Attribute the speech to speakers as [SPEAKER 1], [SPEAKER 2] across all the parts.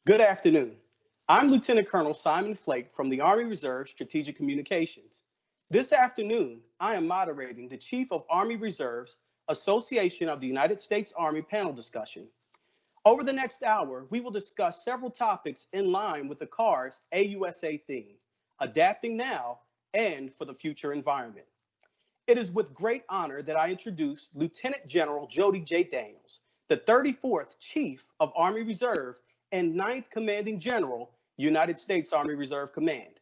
[SPEAKER 1] Good afternoon. I'm Lieutenant Colonel Simon Flake from the Army Reserve Strategic Communications. This afternoon, I am moderating the Chief of Army Reserve's Association of the United States Army panel discussion. Over the next hour, we will discuss several topics in line with the CAR's AUSA theme, Adapting Now and for the Future Environment. It is with great honor that I introduce Lieutenant General Jody J. Daniels, the 34th Chief of Army Reserve and 9th Commanding General, United States Army Reserve Command.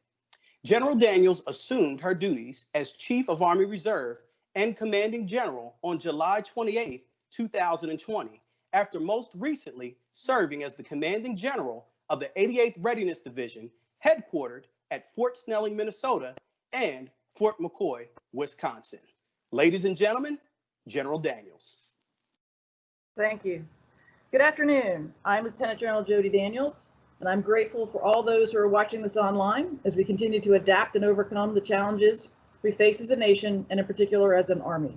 [SPEAKER 1] General Daniels assumed her duties as Chief of Army Reserve and Commanding General on July 28, 2020, after most recently serving as the Commanding General of the 88th Readiness Division, headquartered at Fort Snelling, Minnesota, and Fort McCoy, Wisconsin. Ladies and gentlemen, General Daniels.
[SPEAKER 2] Thank you. Good afternoon. I'm Lieutenant General Jody Daniels, and I'm grateful for all those who are watching this online as we continue to adapt and overcome the challenges we face as a nation, and in particular as an Army.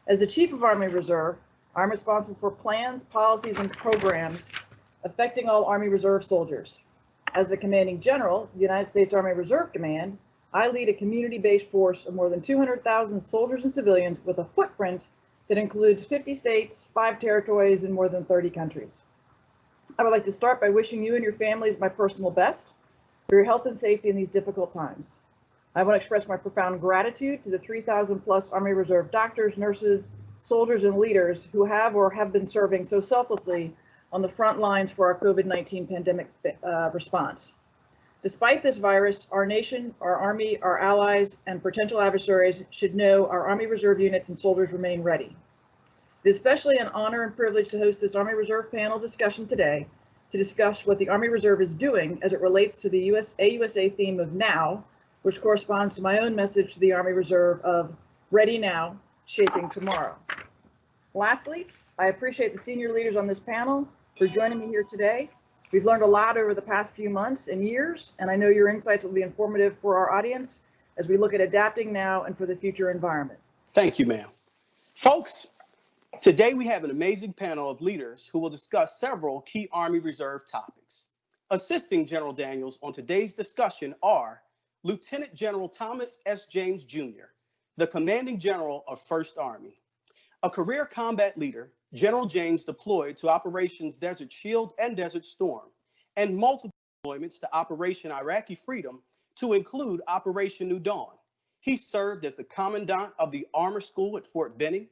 [SPEAKER 2] As the Chief of Army Reserve, I'm responsible for plans, policies, and programs affecting all Army Reserve soldiers. As the Commanding General of the United States Army Reserve Command, I lead a community-based force of more than 200,000 soldiers and civilians with a footprint that includes 50 states, 5 territories, and more than 30 countries. I would like to start by wishing you and your families my personal best for your health and safety in these difficult times. I want to express my profound gratitude to the 3,000 plus Army Reserve doctors, nurses, soldiers, and leaders who have or have been serving so selflessly on the front lines for our COVID-19 pandemic response. Despite this virus, our nation, our Army, our allies, and potential adversaries should know our Army Reserve units and soldiers remain ready. It is especially an honor and privilege to host this Army Reserve panel discussion today to discuss what the Army Reserve is doing as it relates to the AUSA theme of now, which corresponds to my own message to the Army Reserve of Ready Now, Shaping Tomorrow. Lastly, I appreciate the senior leaders on this panel for joining me here today. We've learned a lot over the past few months and years, and I know your insights will be informative for our audience as we look at adapting now and for the future environment.
[SPEAKER 1] Thank you, ma'am. Folks, today we have an amazing panel of leaders who will discuss several key Army Reserve topics. Assisting General Daniels on today's discussion are Lieutenant General Thomas S. James Jr., the Commanding General of 1st Army. A career combat leader, General James deployed to Operations Desert Shield and Desert Storm, and multiple deployments to Operation Iraqi Freedom to include Operation New Dawn. He served as the Commandant of the Armor School at Fort Benning,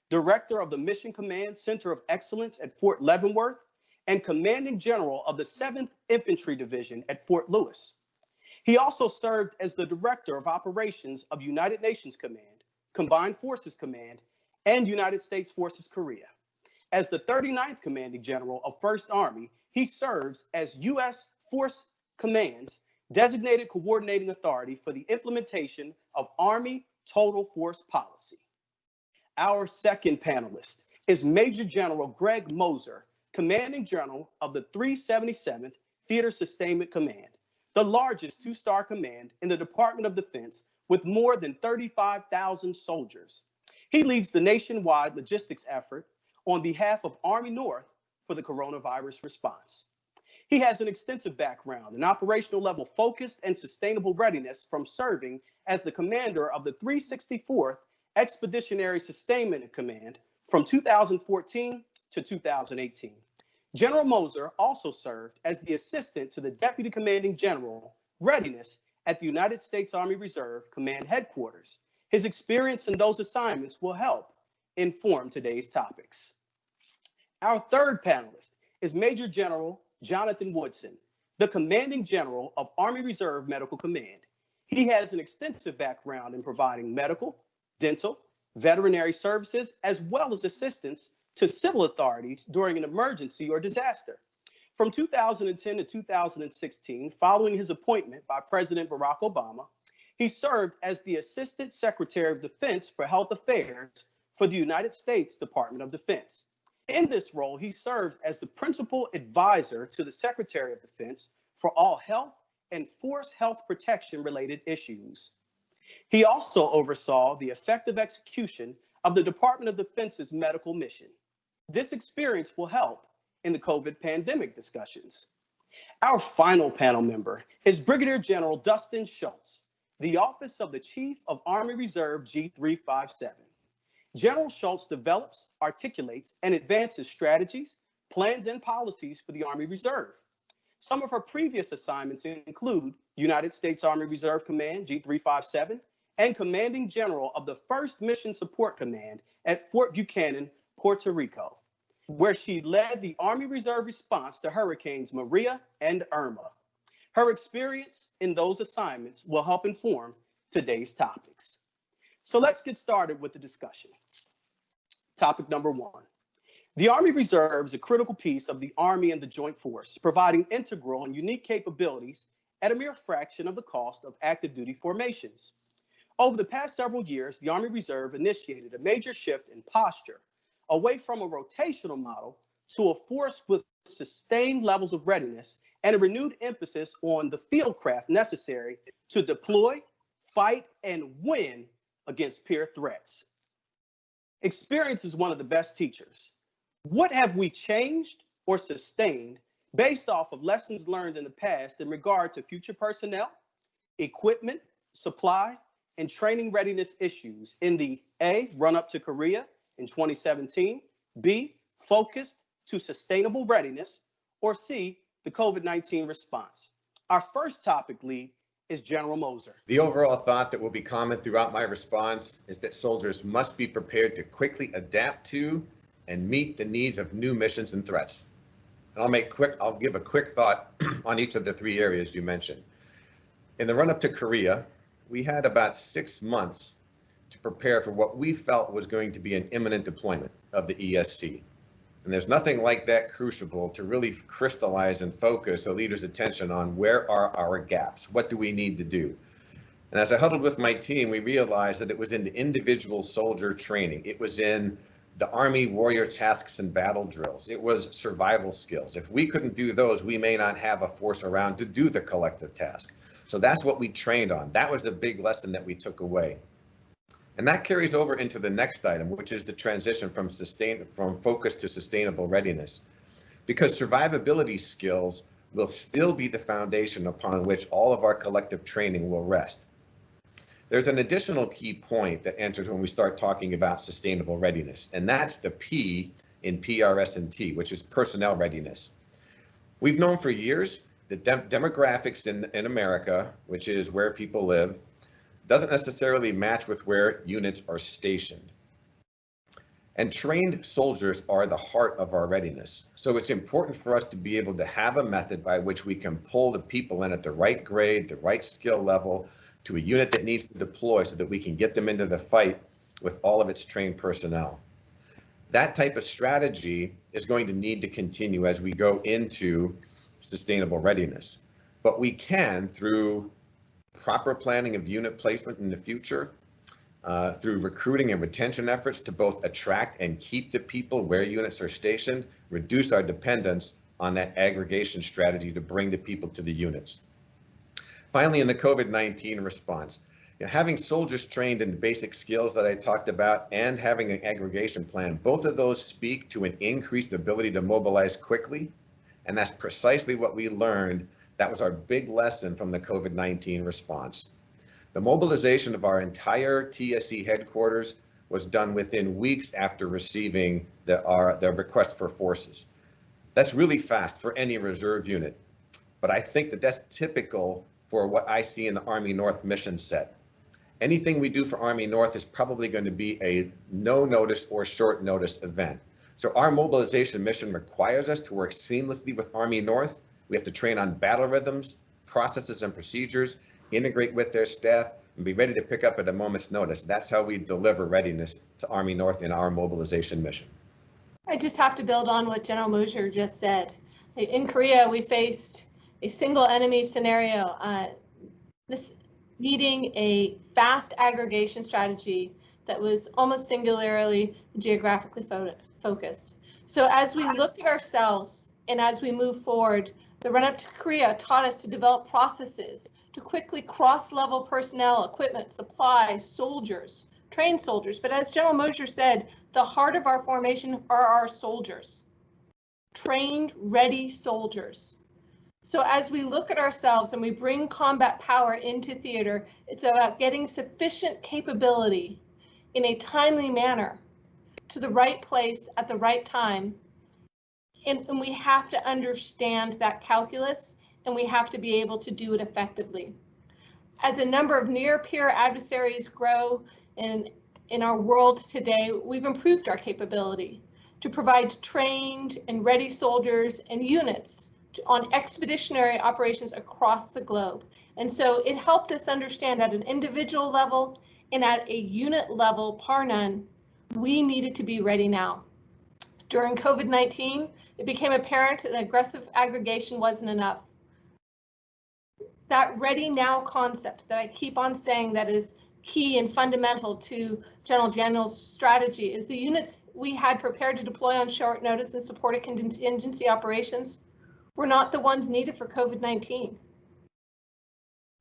[SPEAKER 1] Director of the Mission Command Center of Excellence at Fort Leavenworth, and Commanding General of the 7th Infantry Division at Fort Lewis. He also served as the Director of Operations of United Nations Command, Combined Forces Command, and United States Forces Korea. As the 39th Commanding General of 1st Army, he serves as U.S. Force Command's designated coordinating authority for the implementation of Army Total Force Policy. Our second panelist is Major General Greg Moser, Commanding General of the 377th Theater Sustainment Command, the largest 2-star command in the Department of Defense with more than 35,000 soldiers. He leads the nationwide logistics effort on behalf of Army North for the coronavirus response. He has an extensive background in operational level focused and sustainable readiness from serving as the commander of the 364th Expeditionary Sustainment Command from 2014 to 2018. General Moser also served as the assistant to the Deputy Commanding General, Readiness, at the United States Army Reserve Command Headquarters. His experience in those assignments will help inform today's topics. Our third panelist is Major General Jonathan Woodson, the Commanding General of Army Reserve Medical Command. He has an extensive background in providing medical, dental, veterinary services, as well as assistance to civil authorities during an emergency or disaster. From 2010 to 2016, following his appointment by President Barack Obama, he served as the Assistant Secretary of Defense for Health Affairs for the United States Department of Defense. In this role, he served as the principal advisor to the Secretary of Defense for all health and force health protection related issues. He also oversaw the effective execution of the Department of Defense's medical mission. This experience will help in the COVID pandemic discussions. Our final panel member is Brigadier General Dustin Schultz, the Office of the Chief of Army Reserve G357. General Schultz develops, articulates, and advances strategies, plans, and policies for the Army Reserve. Some of her previous assignments include United States Army Reserve Command G357 and Commanding General of the 1st Mission Support Command at Fort Buchanan, Puerto Rico, where she led the Army Reserve response to Hurricanes Maria and Irma. Her experience in those assignments will help inform today's topics. So let's get started with the discussion. Topic number 1. The Army Reserve is a critical piece of the Army and the Joint Force, providing integral and unique capabilities at a mere fraction of the cost of active duty formations. Over the past several years, the Army Reserve initiated a major shift in posture away from a rotational model to a force with sustained levels of readiness and a renewed emphasis on the field craft necessary to deploy, fight, and win against peer threats. Experience is one of the best teachers. What have we changed or sustained based off of lessons learned in the past in regard to future personnel, equipment, supply, and training readiness issues in the A, run-up to Korea in 2017, B, focused to sustainable readiness, or C, the COVID-19 response? Our first topic lead is General Moser.
[SPEAKER 3] The overall thought that will be common throughout my response is that soldiers must be prepared to quickly adapt to and meet the needs of new missions and threats. And I'll give a quick thought on each of the 3 areas you mentioned. In the run-up to Korea, we had about 6 months to prepare for what we felt was going to be an imminent deployment of the ESC. And there's nothing like that crucible to really crystallize and focus a leader's attention on where are our gaps, what do we need to do. And as I huddled with my team, we realized that it was in the individual soldier training. It was in the Army warrior tasks and battle drills. It was survival skills. If we couldn't do those, we may not have a force around to do the collective task. So that's what we trained on. That was the big lesson that we took away. And that carries over into the next item, which is the transition from focus to sustainable readiness. Because survivability skills will still be the foundation upon which all of our collective training will rest. There's an additional key point that enters when we start talking about sustainable readiness, and that's the P in PRS&T, which is personnel readiness. We've known for years that demographics in America, which is where people live, doesn't necessarily match with where units are stationed. And trained soldiers are the heart of our readiness. So it's important for us to be able to have a method by which we can pull the people in at the right grade, the right skill level, to a unit that needs to deploy so that we can get them into the fight with all of its trained personnel. That type of strategy is going to need to continue as we go into sustainable readiness. But we can, through proper planning of unit placement in the future, through recruiting and retention efforts to both attract and keep the people where units are stationed, reduce our dependence on that aggregation strategy to bring the people to the units. Finally, in the COVID-19 response, having soldiers trained in the basic skills that I talked about and having an aggregation plan, both of those speak to an increased ability to mobilize quickly. And that's precisely what we learned. That was our big lesson from the COVID-19 response. The mobilization of our entire TSE headquarters was done within weeks after receiving the request for forces. That's really fast for any reserve unit, but I think that that's typical for what I see in the Army North mission set. Anything we do for Army North is probably going to be a no notice or short notice event. So our mobilization mission requires us to work seamlessly with Army North. We have to train on battle rhythms, processes and procedures, integrate with their staff, and be ready to pick up at a moment's notice. That's how we deliver readiness to Army North in our mobilization mission.
[SPEAKER 4] I just have to build on what General Moser just said. In Korea, we faced a single enemy scenario, this needing a fast aggregation strategy that was almost singularly geographically focused. So as we looked at ourselves and as we move forward, the run-up to Korea taught us to develop processes to quickly cross-level personnel, equipment, supplies, soldiers, trained soldiers. But as General Moser said, the heart of our formation are our soldiers, trained, ready soldiers. So as we look at ourselves and we bring combat power into theater, it's about getting sufficient capability in a timely manner to the right place at the right time. And we have to understand that calculus, and we have to be able to do it effectively. As a number of near-peer adversaries grow in our world today, we've improved our capability to provide trained and ready soldiers and units on expeditionary operations across the globe. And so it helped us understand at an individual level and at a unit level, par none, we needed to be ready now. During COVID-19, it became apparent that aggressive aggregation wasn't enough. That ready now concept that I keep on saying that is key and fundamental to General Daniels' strategy is the units we had prepared to deploy on short notice and supported contingency operations were not the ones needed for COVID-19.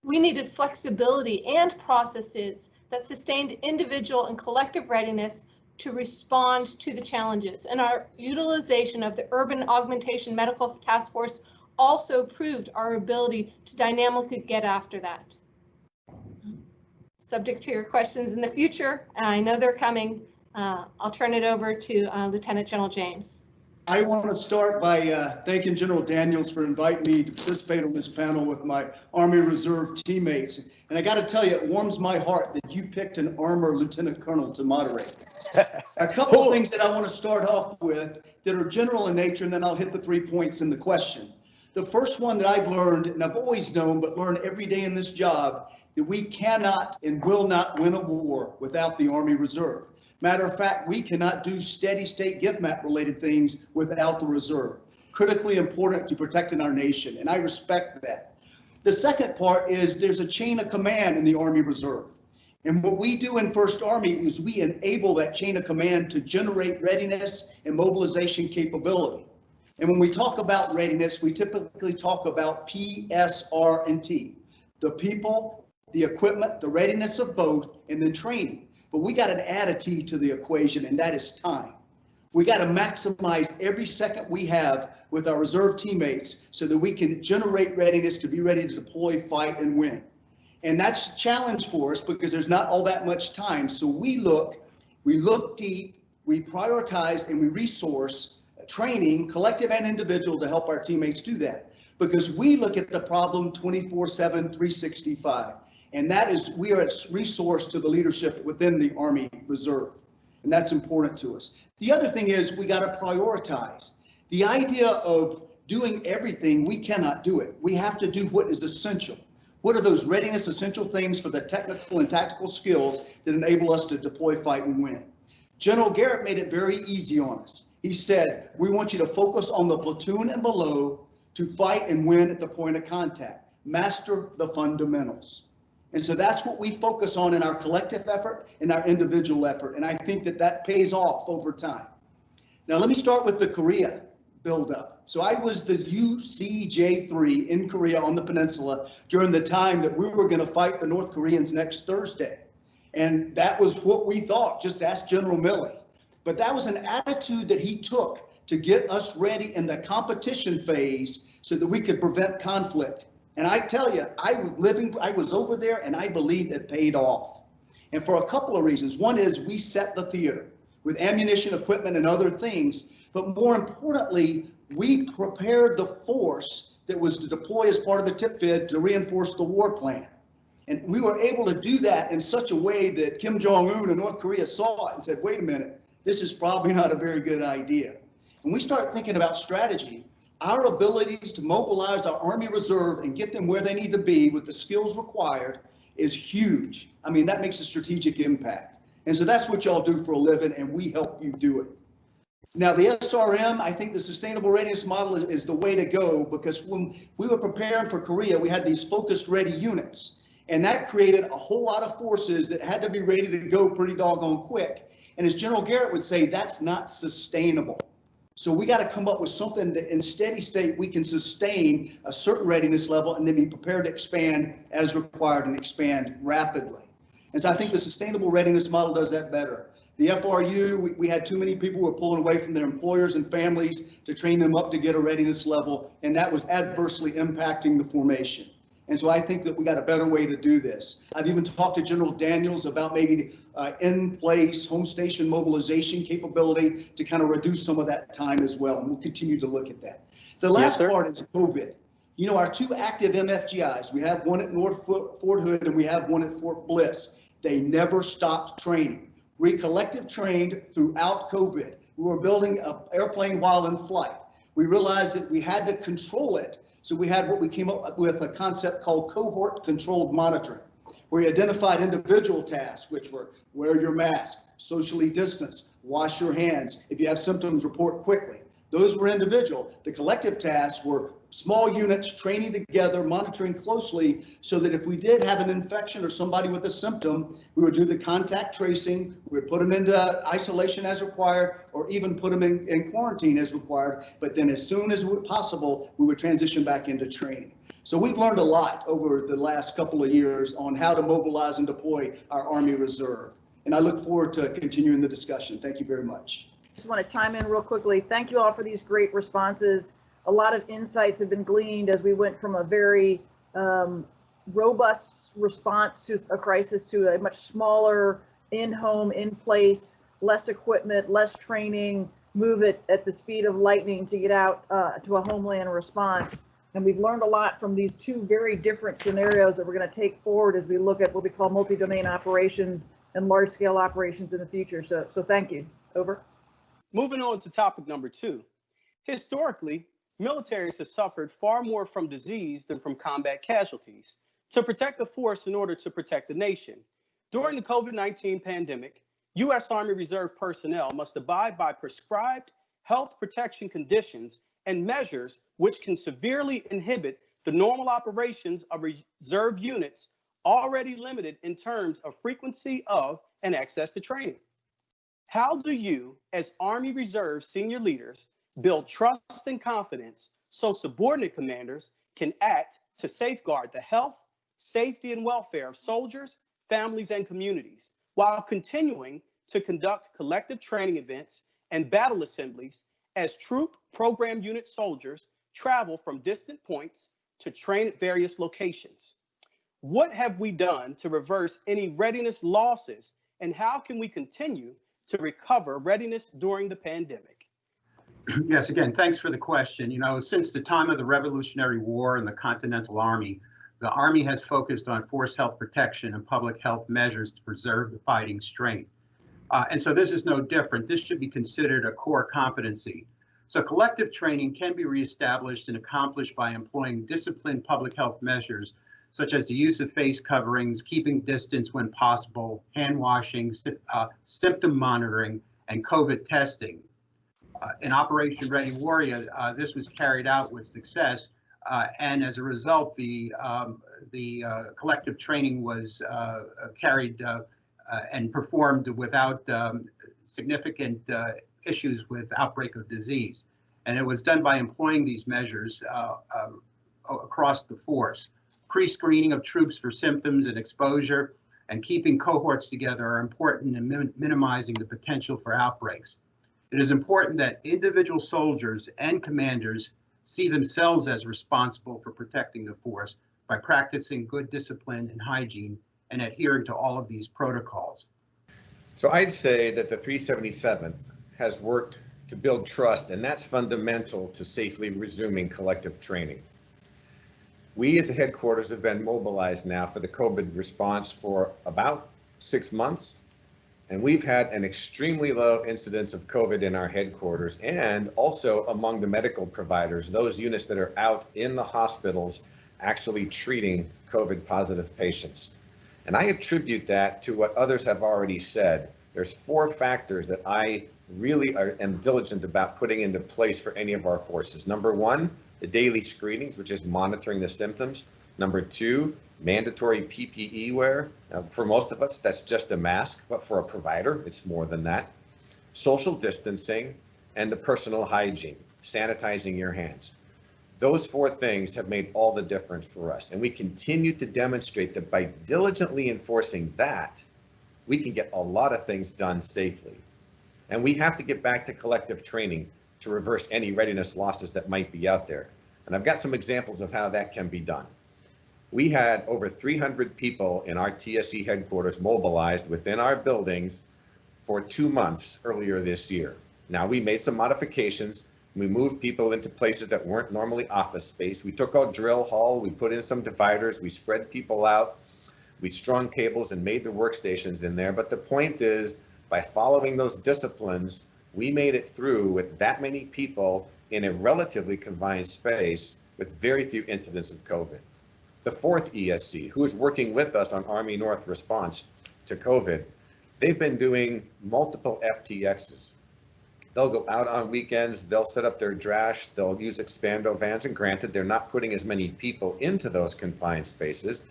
[SPEAKER 4] We needed flexibility and processes that sustained individual and collective readiness to respond to the challenges. And our utilization of the Urban Augmentation Medical Task Force also proved our ability to dynamically get after that. Subject to your questions in the future, I know they're coming. I'll turn it over to Lieutenant General James.
[SPEAKER 5] I want to start by thanking General Daniels for inviting me to participate on this panel with my Army Reserve teammates. And I got to tell you, it warms my heart that you picked an armor lieutenant colonel to moderate. A couple of things that I want to start off with that are general in nature, and then I'll hit the 3 points in the question. The first one that I've learned, and I've always known, but learn every day in this job, that we cannot and will not win a war without the Army Reserve. Matter of fact, we cannot do steady state gift map related things without the reserve. Critically important to protecting our nation, and I respect that. The second part is there's a chain of command in the Army Reserve. And what we do in First Army is we enable that chain of command to generate readiness and mobilization capability. And when we talk about readiness, we typically talk about P, S, R, and T. The people, the equipment, the readiness of both, and then training. But we got to add a T to the equation, and that is time. We got to maximize every second we have with our reserve teammates so that we can generate readiness to be ready to deploy, fight, and win. And that's a challenge for us because there's not all that much time. So we look deep, we prioritize, and we resource training, collective and individual, to help our teammates do that. Because we look at the problem 24/7, 365. And that is, we are a resource to the leadership within the Army Reserve. And that's important to us. The other thing is we got to prioritize. The idea of doing everything, we cannot do it. We have to do what is essential. What are those readiness essential things for the technical and tactical skills that enable us to deploy, fight, and win? General Garrett made it very easy on us. He said, we want you to focus on the platoon and below to fight and win at the point of contact. Master the fundamentals. And so that's what we focus on in our collective effort and our individual effort. And I think that that pays off over time. Now, let me start with the Korea buildup. So I was the UCJ-3 in Korea on the peninsula during the time that we were going to fight the North Koreans next Thursday. And that was what we thought. Just ask General Milley. But that was an attitude that he took to get us ready in the competition phase so that we could prevent conflict. And I tell you, I was over there and I believe it paid off. And for a couple of reasons. One is we set the theater with ammunition, equipment, and other things. But more importantly, we prepared the force that was to deploy as part of the TIPFID to reinforce the war plan. And we were able to do that in such a way that Kim Jong-un in North Korea saw it and said, wait a minute, this is probably not a very good idea. And we start thinking about strategy. Our ability to mobilize our Army Reserve and get them where they need to be with the skills required is huge. I mean, that makes a strategic impact. And so that's what y'all do for a living, and we help you do it. Now, the SRM, I think the Sustainable Readiness Model is the way to go, because when we were preparing for Korea, we had these focused ready units, and that created a whole lot of forces that had to be ready to go pretty doggone quick. And as General Garrett would say, that's not sustainable. So we got to come up with something that in steady state we can sustain a certain readiness level and then be prepared to expand as required and expand rapidly. And so I think the Sustainable Readiness Model does that better. The The FRU, we had too many people who were pulling away from their employers and families to train them up to get a readiness level, and that was adversely impacting the formation. And so I think that we got a better way to do this. I've even talked to General Daniels about maybe in-place home station mobilization capability to kind of reduce some of that time as well, and we'll continue to look at that. The last part is COVID. You know, our 2 active MFGIs, we have one at North Fort Hood and we have one at Fort Bliss. They never stopped training. We collective trained throughout COVID. We were building an airplane while in flight. We realized that we had to control it. So we had what we came up with, a concept called cohort controlled monitoring, where we identified individual tasks, which were wear your mask, socially distance, wash your hands. If you have symptoms, report quickly. Those were individual. The collective tasks were small units training together, monitoring closely, so that if we did have an infection or somebody with a symptom, we would do the contact tracing, we would put them into isolation as required, or even put them in quarantine as required. But then as soon as possible, we would transition back into training. So we've learned a lot over the last couple of years on how to mobilize and deploy our Army Reserve. And I look forward to continuing the discussion. Thank you very much.
[SPEAKER 2] Just want to chime in real quickly. Thank you all for these great responses. A lot of insights have been gleaned as we went from a very robust response to a crisis to a much smaller, in-home, in-place, less equipment, less training, move it at the speed of lightning to get out to a homeland response. And we've learned a lot from these 2 very different scenarios that we're going to take forward as we look at what we call multi-domain operations and large-scale operations in the future. So thank you. Over.
[SPEAKER 1] Moving on to topic number 2. Historically, militaries have suffered far more from disease than from combat casualties. To protect the force in order to protect the nation. During the COVID-19 pandemic, U.S. Army Reserve personnel must abide by prescribed health protection conditions and measures which can severely inhibit the normal operations of reserve units already limited in terms of frequency of and access to training. How do you, as Army Reserve senior leaders, build trust and confidence so subordinate commanders can act to safeguard the health, safety, and welfare of soldiers, families, and communities, while continuing to conduct collective training events and battle assemblies as troop program unit soldiers travel from distant points to train at various locations? What have we done to reverse any readiness losses, and how can we continue to recover readiness during the pandemic?
[SPEAKER 6] Yes, again, thanks for the question. You know, since the time of the Revolutionary War and the Continental Army, the Army has focused on force health protection and public health measures to preserve the fighting strength. And so this is no different. This should be considered a core competency. So collective training can be reestablished and accomplished by employing disciplined public health measures, such as the use of face coverings, keeping distance when possible, hand washing, symptom monitoring, and COVID testing. In Operation Ready Warrior, this was carried out with success, and as a result, the collective training was carried and performed without significant issues with outbreak of disease. And it was done by employing these measures across the force. Pre-screening of troops for symptoms and exposure and keeping cohorts together are important in minimizing the potential for outbreaks. It is important that individual soldiers and commanders see themselves as responsible for protecting the force by practicing good discipline and hygiene and adhering to all of these protocols.
[SPEAKER 3] So I'd say that the 377th has worked to build trust, and that's fundamental to safely resuming collective training. We as a headquarters have been mobilized now for the COVID response for about 6 months. And we've had an extremely low incidence of COVID in our headquarters and also among the medical providers, those units that are out in the hospitals actually treating COVID positive patients. And I attribute that to what others have already said. There's 4 factors that I really am diligent about putting into place for any of our forces. Number 1, the daily screenings, which is monitoring the symptoms. Number 2, mandatory PPE wear. Now, for most of us, that's just a mask, but for a provider, it's more than that. Social distancing and the personal hygiene, sanitizing your hands. Those 4 things have made all the difference for us. And we continue to demonstrate that by diligently enforcing that, we can get a lot of things done safely. And we have to get back to collective training to reverse any readiness losses that might be out there. And I've got some examples of how that can be done. We had over 300 people in our TSE headquarters mobilized within our buildings for 2 months earlier this year. Now, we made some modifications. We moved people into places that weren't normally office space. We took out drill hall, we put in some dividers, we spread people out, we strung cables and made the workstations in there. But the point is, by following those disciplines, we made it through with that many people in a relatively confined space with very few incidents of COVID. The 4th ESC, who is working with us on Army North response to COVID, they've been doing multiple FTXs. They'll go out on weekends, they'll set up their drash, they'll use expando vans, and granted, they're not putting as many people into those confined spaces,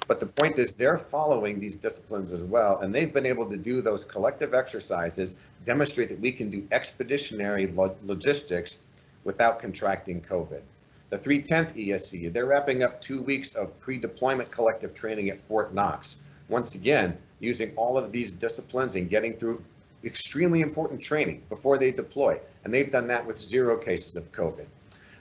[SPEAKER 3] but the point is they're following these disciplines as well, and they've been able to do those collective exercises, demonstrate that we can do expeditionary logistics without contracting COVID. The 310th ESC, they're wrapping up 2 weeks of pre-deployment collective training at Fort Knox. Once again, using all of these disciplines and getting through extremely important training before they deploy. And they've done that with 0 cases of COVID.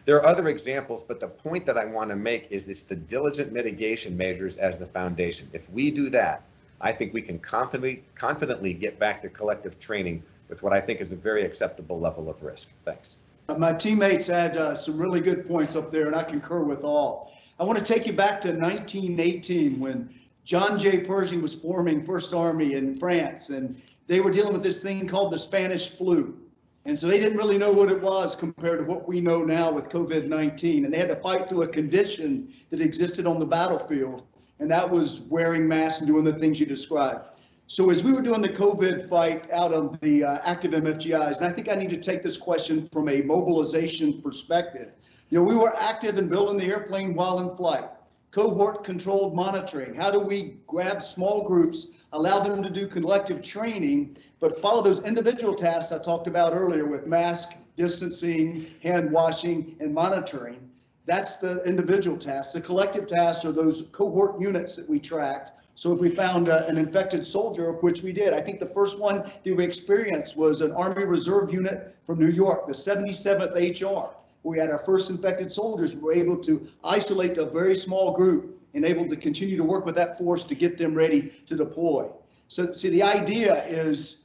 [SPEAKER 3] There are other examples, but the point that I want to make is it's the diligent mitigation measures as the foundation. If we do that, I think we can confidently get back to collective training with what I think is a very acceptable level of risk. Thanks.
[SPEAKER 5] My teammates had some really good points up there, and I concur with all. I want to take you back to 1918 when John J. Pershing was forming First Army in France, and they were dealing with this thing called the Spanish flu. And so they didn't really know what it was compared to what we know now with COVID-19. And they had to fight through a condition that existed on the battlefield, and that was wearing masks and doing the things you described. So as we were doing the COVID fight out on the active MFGIs, and I think I need to take this question from a mobilization perspective. You know, we were active in building the airplane while in flight, cohort controlled monitoring. How do we grab small groups, allow them to do collective training, but follow those individual tasks I talked about earlier with mask, distancing, hand washing, and monitoring? That's the individual tasks. The collective tasks are those cohort units that we tracked. So if we found an infected soldier, of which we did, I think the first one that we experienced was an Army Reserve unit from New York, the 77th HR. We had our first infected soldiers. We were able to isolate a very small group and able to continue to work with that force to get them ready to deploy. So see, the idea is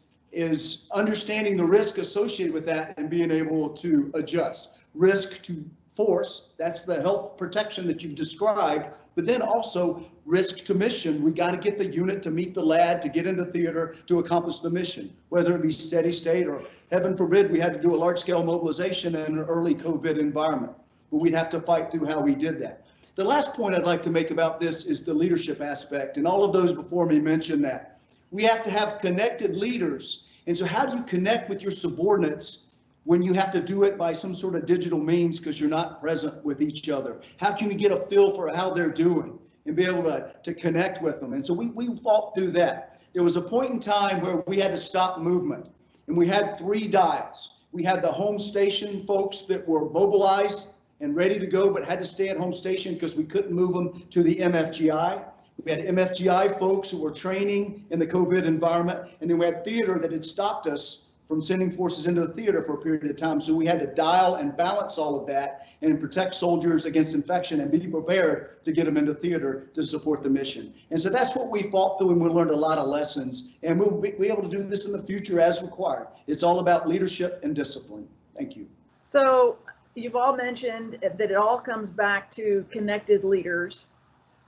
[SPEAKER 5] understanding the risk associated with that and being able to adjust. Risk to force, that's the health protection that you've described, but then also risk to mission. We got to get the unit to meet the lad, to get into theater, to accomplish the mission, whether it be steady state or, heaven forbid, we had to do a large scale mobilization in an early COVID environment, but we'd have to fight through how we did that. The last point I'd like to make about this is the leadership aspect, and all of those before me mentioned that. We have to have connected leaders, and so how do you connect with your subordinates when you have to do it by some sort of digital means because you're not present with each other? How can you get a feel for how they're doing and be able to connect with them? And so we fought through that. There was a point in time where we had to stop movement, and we had 3 dials. We had the home station folks that were mobilized and ready to go, but had to stay at home station because we couldn't move them to the MFGI. We had MFGI folks who were training in the COVID environment, and then we had theater that had stopped us from sending forces into the theater for a period of time. So we had to dial and balance all of that and protect soldiers against infection and be prepared to get them into theater to support the mission. And so that's what we fought through, and we learned a lot of lessons, and we'll be able to do this in the future as required. It's all about leadership and discipline. Thank you.
[SPEAKER 2] So you've all mentioned that it all comes back to connected leaders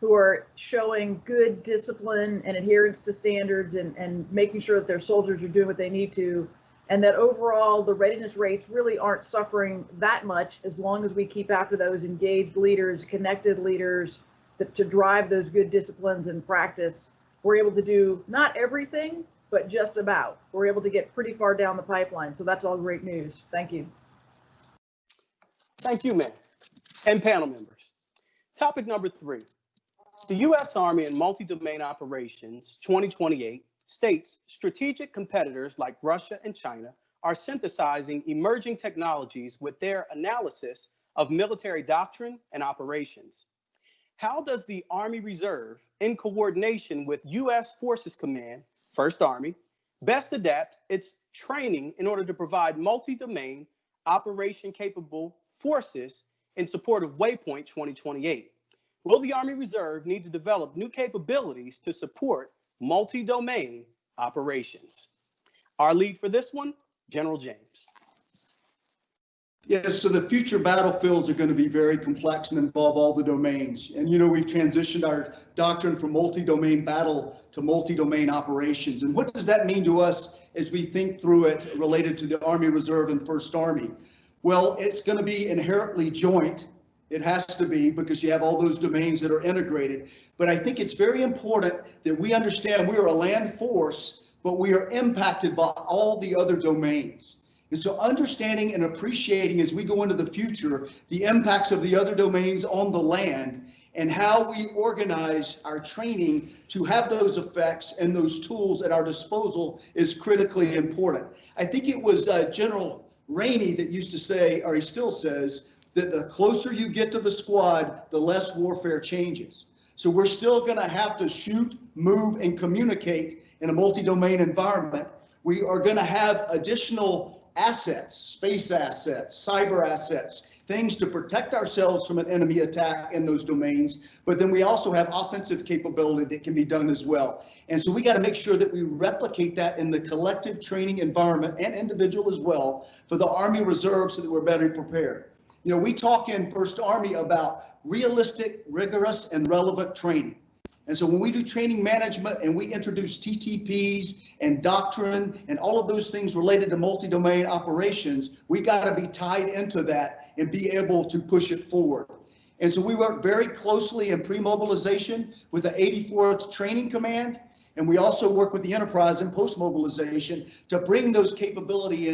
[SPEAKER 2] who are showing good discipline and adherence to standards and making sure that their soldiers are doing what they need to, and that overall the readiness rates really aren't suffering that much as long as we keep after those engaged leaders, connected leaders to drive those good disciplines and practice. We're able to do not everything, but just about. We're able to get pretty far down the pipeline. So that's all great news. Thank you.
[SPEAKER 1] Thank you, ma'am, and panel members. Topic number 3. The U.S. Army in Multi-Domain Operations 2028 states strategic competitors like Russia and China are synthesizing emerging technologies with their analysis of military doctrine and operations. how does the Army Reserve, in coordination with U.S. Forces Command, 1st Army, best adapt its training in order to provide multi-domain operation-capable forces in support of Waypoint 2028? Will the Army Reserve need to develop new capabilities to support multi-domain operations? Our lead for this one, General James.
[SPEAKER 5] Yes, so the future battlefields are going to be very complex and involve all the domains. And, we've transitioned our doctrine from multi-domain battle to multi-domain operations. And what does that mean to us as we think through it related to the Army Reserve and 1st Army? Well, it's going to be inherently joint. It has to be, because you have all those domains that are integrated. But I think it's very important that we understand we are a land force, but we are impacted by all the other domains. And so understanding and appreciating as we go into the future, the impacts of the other domains on the land and how we organize our training to have those effects and those tools at our disposal is critically important. I think it was General Rainey that used to say, or he still says, that the closer you get to the squad, the less warfare changes. So we're still going to have to shoot, move, and communicate in a multi-domain environment. We are going to have additional assets, space assets, cyber assets, things to protect ourselves from an enemy attack in those domains. But then we also have offensive capability that can be done as well. And so we got to make sure that we replicate that in the collective training environment and individual as well for the Army Reserve so that we're better prepared. We talk in 1st Army about realistic, rigorous, and relevant training. And so when we do training management and we introduce TTPs and doctrine and all of those things related to multi-domain operations, we got to be tied into that and be able to push it forward. And so we work very closely in pre-mobilization with the 84th Training Command. And we also work with the enterprise in post-mobilization to bring those capabilities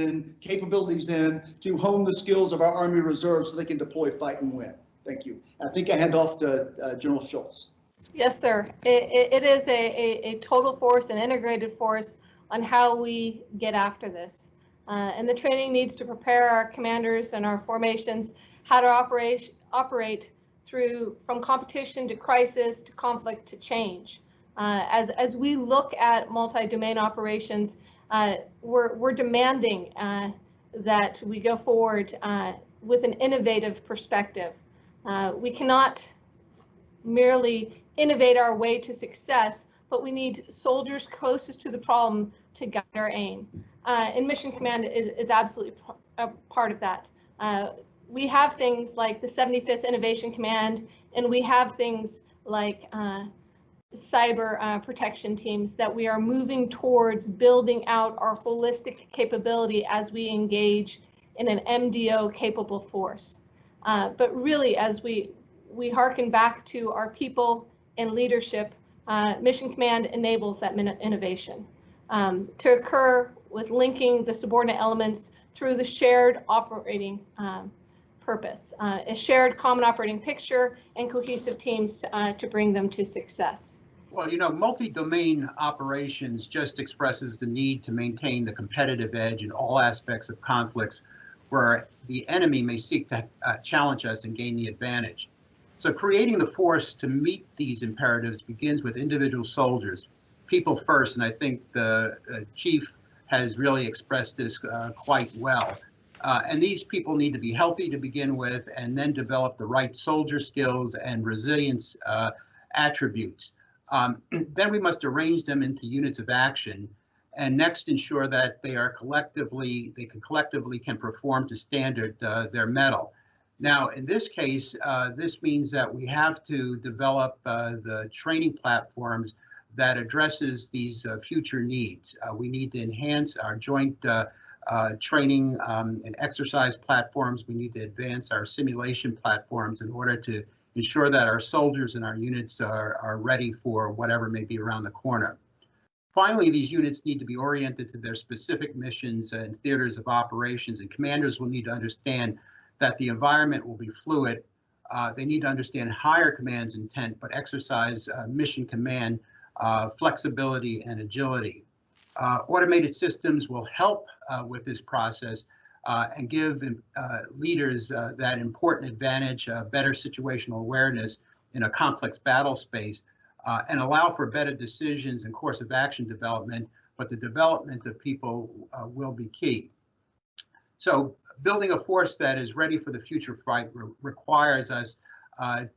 [SPEAKER 5] in to hone the skills of our Army Reserve so they can deploy, fight, and win. Thank you. I think I hand off to General Schultz.
[SPEAKER 4] Yes, sir. It is a total force, an integrated force on how we get after this. And the training needs to prepare our commanders and our formations how to operate through from competition to crisis to conflict to change. As we look at multi-domain operations, we're demanding that we go forward with an innovative perspective. We cannot merely innovate our way to success, but we need soldiers closest to the problem to guide our aim. And Mission Command is absolutely a part of that. We have things like the 75th Innovation Command, and we have things like cyber protection teams that we are moving towards building out our holistic capability as we engage in an MDO capable force. But really, as we hearken back to our people and leadership, Mission Command enables that innovation to occur with linking the subordinate elements through the shared operating purpose, a shared common operating picture and cohesive teams to bring them to success.
[SPEAKER 6] Well, multi-domain operations just expresses the need to maintain the competitive edge in all aspects of conflicts where the enemy may seek to challenge us and gain the advantage. So creating the force to meet these imperatives begins with individual soldiers, people first, and I think the chief has really expressed this quite well. And these people need to be healthy to begin with, and then develop the right soldier skills and resilience attributes. Then we must arrange them into units of action, and next ensure that they can collectively perform to standard their mettle. Now, in this case, this means that we have to develop the training platforms that addresses these future needs. We need to enhance our joint training and exercise platforms. We need to advance our simulation platforms in order to ensure that our soldiers and our units are ready for whatever may be around the corner. Finally, these units need to be oriented to their specific missions and theaters of operations, and commanders will need to understand that the environment will be fluid. They need to understand higher command's intent, but exercise mission command, flexibility, and agility. Automated systems will help with this process and give leaders that important advantage, better situational awareness, in a complex battle space and allow for better decisions and course of action development, but the development of people will be key. So building a force that is ready for the future fight requires us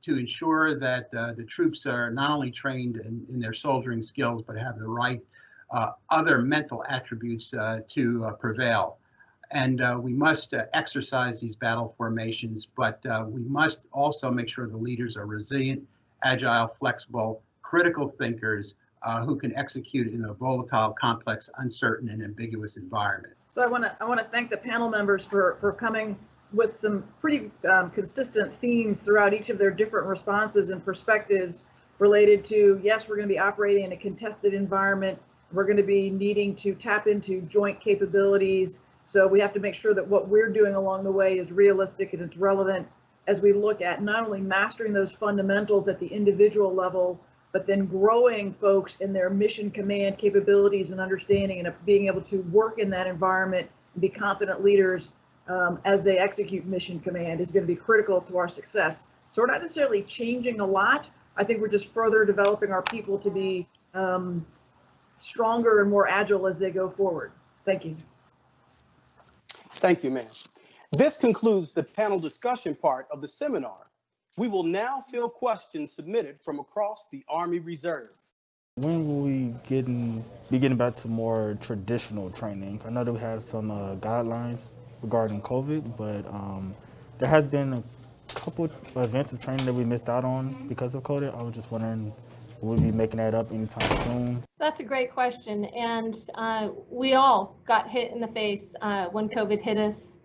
[SPEAKER 6] to ensure that the troops are not only trained in their soldiering skills, but have the right other mental attributes to prevail. And we must exercise these battle formations, but we must also make sure the leaders are resilient, agile, flexible, critical thinkers who can execute in a volatile, complex, uncertain, and ambiguous environment.
[SPEAKER 2] So I want to thank the panel members for coming with some pretty consistent themes throughout each of their different responses and perspectives related to, yes, we're going to be operating in a contested environment. We're going to be needing to tap into joint capabilities. So we have to make sure that what we're doing along the way is realistic and it's relevant as we look at not only mastering those fundamentals at the individual level, but then growing folks in their mission command capabilities and understanding and being able to work in that environment and be confident leaders as they execute mission command is going to be critical to our success. So we're not necessarily changing a lot. I think we're just further developing our people to be stronger and more agile as they go forward. Thank you.
[SPEAKER 1] Thank you, ma'am. This concludes the panel discussion part of the seminar. We will now field questions submitted from across the Army Reserve.
[SPEAKER 7] When will we be getting back to more traditional training? I know that we have some guidelines regarding COVID, but there has been a couple events of training that we missed out on because of COVID. I was just wondering, will we be making that up anytime soon?
[SPEAKER 4] That's a great question, and we all got hit in the face when COVID hit us.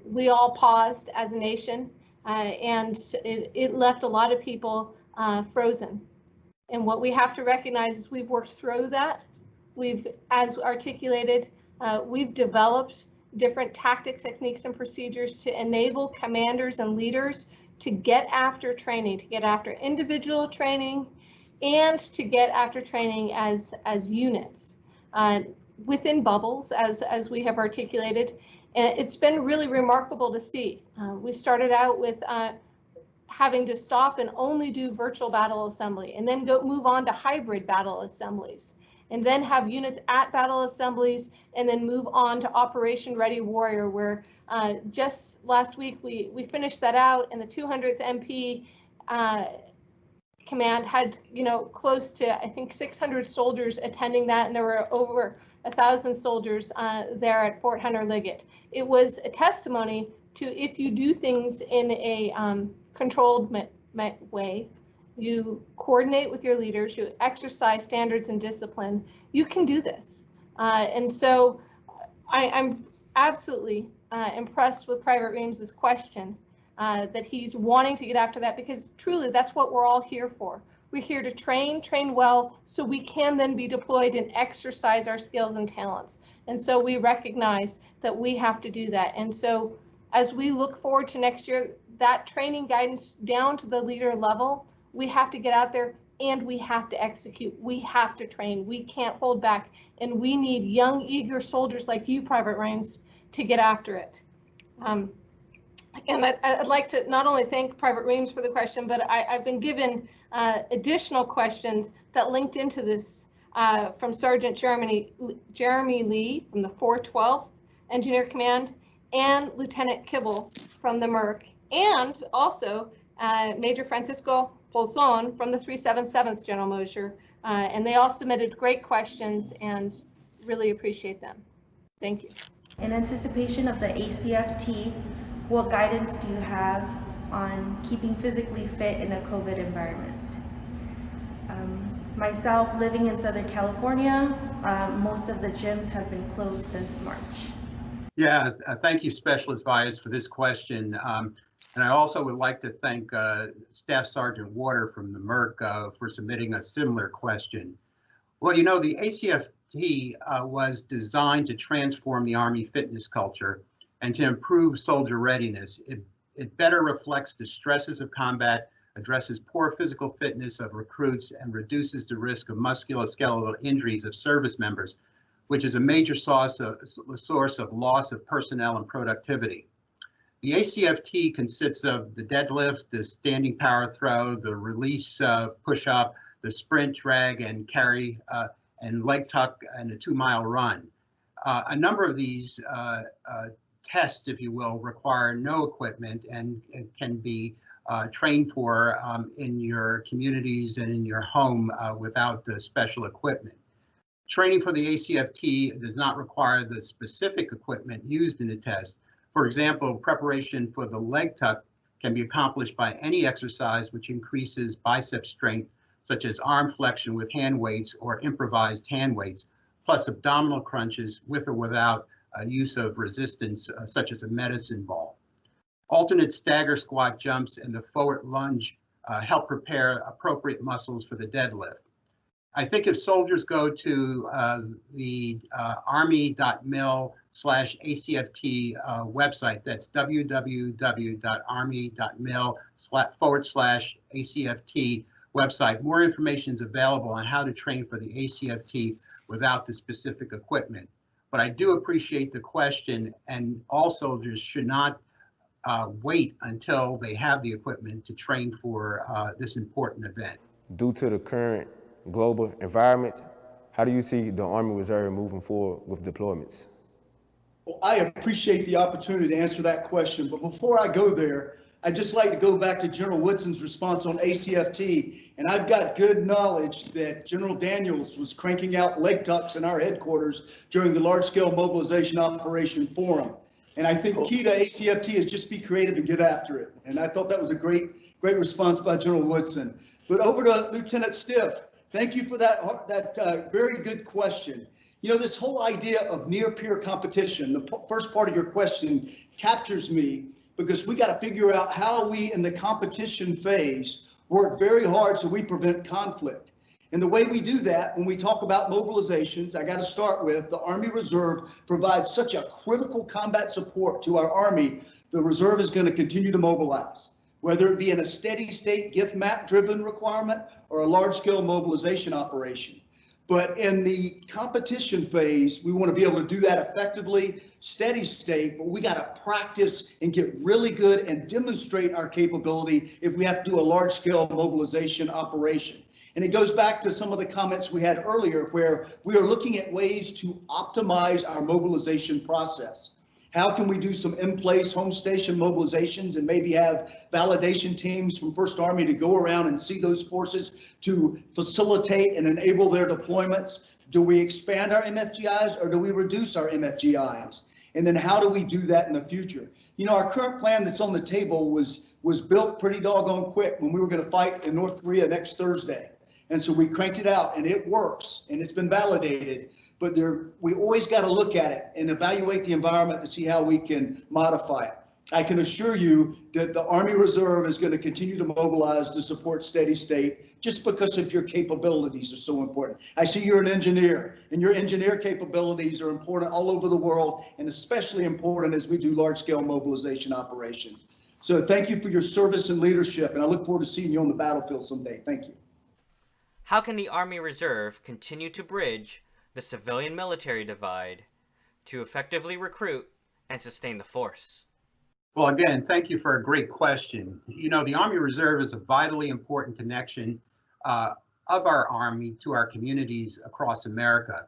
[SPEAKER 4] We all paused as a nation, and it left a lot of people frozen. And what we have to recognize is we've worked through that. We've, as articulated, we've developed different tactics, techniques, and procedures to enable commanders and leaders to get after training, to get after individual training, and to get after training as units within bubbles, as we have articulated. And it's been really remarkable to see. We started out with having to stop and only do virtual battle assembly, and then move on to hybrid battle assemblies, and then have units at battle assemblies, and then move on to Operation Ready Warrior, where just last week we finished that out, and the 200th MP command had, close to, I think, 600 soldiers attending that, and there were over 1,000 soldiers there at Fort Hunter Liggett. It was a testimony to, if you do things in a controlled way, you coordinate with your leaders, you exercise standards and discipline, you can do this. And so I'm absolutely impressed with Private Reams's question, that he's wanting to get after that, because truly that's what we're all here for. We're here to train well, so we can then be deployed and exercise our skills and talents. And so we recognize that we have to do that. And so as we look forward to next year, that training guidance down to the leader level, we have to get out there and we have to execute. We have to train. We can't hold back. And we need young, eager soldiers like you, Private Reams, to get after it. And I'd like to not only thank Private Reams for the question, but I've been given additional questions that linked into this from Sergeant Jeremy Lee from the 412th Engineer Command, and Lieutenant Kibble from the MERC, and also Major Francisco Polzon from the 377th General Moser. And they all submitted great questions, and really appreciate them. Thank you.
[SPEAKER 8] In anticipation of the ACFT, what guidance do you have on keeping physically fit in a COVID environment? Myself, living in Southern California, most of the gyms have been closed since March.
[SPEAKER 6] Yeah, thank you, Specialist Vyas, for this question. And I also would like to thank Staff Sergeant Water from the MERC for submitting a similar question. Well, the ACFT was designed to transform the Army fitness culture and to improve soldier readiness. It better reflects the stresses of combat, addresses poor physical fitness of recruits, and reduces the risk of musculoskeletal injuries of service members, which is a major source of loss of personnel and productivity. The ACFT consists of the deadlift, the standing power throw, the release push-up, the sprint, drag, and carry, and leg tuck, and a 2-mile run. A number of these tests, if you will, require no equipment and can be trained for in your communities and in your home without the special equipment. Training for the ACFT does not require the specific equipment used in the test. For example, preparation for the leg tuck can be accomplished by any exercise which increases bicep strength, such as arm flexion with hand weights or improvised hand weights, plus abdominal crunches with or without use of resistance, such as a medicine ball. Alternate stagger squat jumps and the forward lunge help prepare appropriate muscles for the deadlift. I think if soldiers go to the army.mil/ACFT website, that's www.army.mil/ACFT website, more information is available on how to train for the ACFT without the specific equipment. But I do appreciate the question, and all soldiers should not wait until they have the equipment to train for this important event.
[SPEAKER 9] Due to the current global environment, how do you see the Army Reserve moving forward with deployments?
[SPEAKER 5] Well, I appreciate the opportunity to answer that question, but before I go there, I'd just like to go back to General Woodson's response on ACFT, and I've got good knowledge that General Daniels was cranking out leg tucks in our headquarters during the large-scale mobilization operation forum. And I think key to ACFT is just be creative and get after it. And I thought that was a great response by General Woodson. But over to Lieutenant Stiff. Thank you for that very good question. You know, this whole idea of near-peer competition, the first part of your question captures me, because we got to figure out how we in the competition phase work very hard so we prevent conflict. And the way we do that, when we talk about mobilizations, I got to start with the Army Reserve provides such a critical combat support to our Army. The Reserve is going to continue to mobilize, whether it be in a steady state gift map driven requirement or a large scale mobilization operation. But in the competition phase, we want to be able to do that effectively, steady state, but we got to practice and get really good and demonstrate our capability if we have to do a large scale mobilization operation. And it goes back to some of the comments we had earlier, where we are looking at ways to optimize our mobilization process. How can we do some in-place home station mobilizations and maybe have validation teams from First Army to go around and see those forces to facilitate and enable their deployments? Do we expand our MFGIs or do we reduce our MFGIs? And then how do we do that in the future? You know, our current plan that's on the table was built pretty doggone quick when we were going to fight in North Korea next Thursday. And so we cranked it out and it works and it's been validated. But we always got to look at it and evaluate the environment to see how we can modify it. I can assure you that the Army Reserve is going to continue to mobilize to support steady state just because of your capabilities are so important. I see you're an engineer, and your engineer capabilities are important all over the world, and especially important as we do large-scale mobilization operations. So thank you for your service and leadership, and I look forward to seeing you on the battlefield someday. Thank you.
[SPEAKER 10] How can the Army Reserve continue to bridge the civilian-military divide to effectively recruit and sustain the force?
[SPEAKER 6] Well, again, thank you for a great question. You know, the Army Reserve is a vitally important connection of our Army to our communities across America.